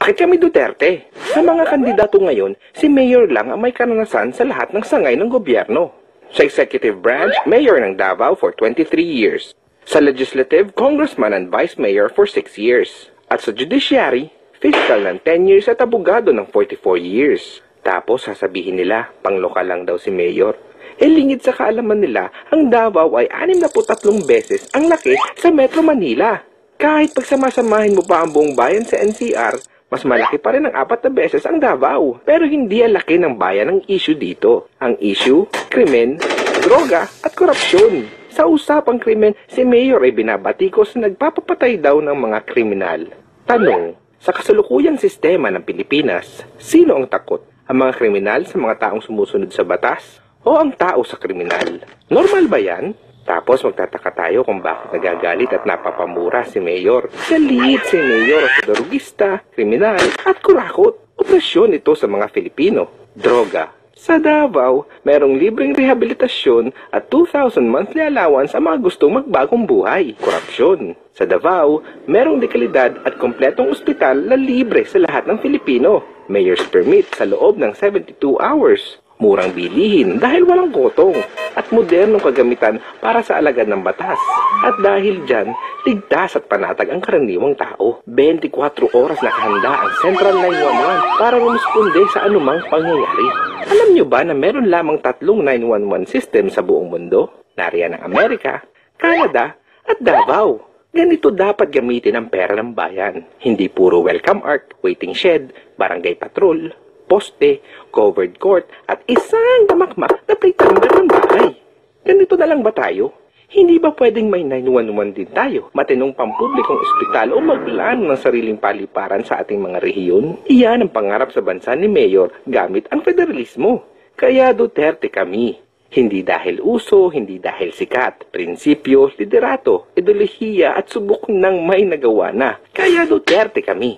Bakit kami Duterte? Sa mga kandidato ngayon, si Mayor lang ang may karanasan sa lahat ng sangay ng gobyerno. Sa executive branch, Mayor ng Davao for 23 years. Sa legislative, Congressman and Vice Mayor for 6 years. At sa judiciary, fiscal ng 10 years at abogado ng 44 years. Tapos sasabihin nila, panglokal lang daw si Mayor. Lingid sa kaalaman nila, ang Davao ay 63 beses ang laki sa Metro Manila. Kahit pagsamasamahin mo pa ang buong bayan sa NCR, mas malaki pa rin ang 4 beses ang Davao. Pero hindi ang laki ng bayan ang issue dito. Ang issue, krimen, droga at korupsyon. Sa usapang krimen, si Mayor ay binabatikos na nagpapapatay daw ng mga kriminal. Tanong, sa kasalukuyang sistema ng Pilipinas, sino ang takot? Ang mga kriminal sa mga taong sumusunod sa batas? O ang tao sa kriminal? Normal ba yan? Tapos magtataka tayo kung bakit nagagalit at napapamura si Mayor. Galit si Mayor sa drogista, kriminal at kurakot. Operasyon ito sa mga Filipino. Droga. Sa Davao, merong libreng rehabilitasyon at 2,000 monthly allowance ang mga gustong magbagong buhay. Korupsyon. Sa Davao, merong dekalidad at kompletong ospital na libre sa lahat ng Filipino. Mayor's permit sa loob ng 72 hours. Murang bilihin dahil walang kotong at modernong kagamitan para sa alagad ng batas. At dahil dyan, ligtas at panatag ang karaniwang tao. 24 oras nakahanda ang Central 911 para rumisponde sa anumang pangyayari. Alam nyo ba na meron lamang 3 911 system sa buong mundo? Nariyan ang Amerika, Canada at Davao. Ganito dapat gamitin ang pera ng bayan. Hindi puro welcome ark, waiting shed, barangay patrol, poste, covered court, at isang damakmak na plate number ng bahay. Ganito na lang ba tayo? Hindi ba pwedeng may 911 din tayo? Matinong pampublikong ospital o magplano ng sariling paliparan sa ating mga rehiyon? Iyan ang pangarap sa bansa ni Mayor gamit ang federalismo. Kaya Duterte kami. Hindi dahil uso, hindi dahil sikat, prinsipyo, liderato, ideolohiya at subok ng may nagawa na. Kaya Duterte kami.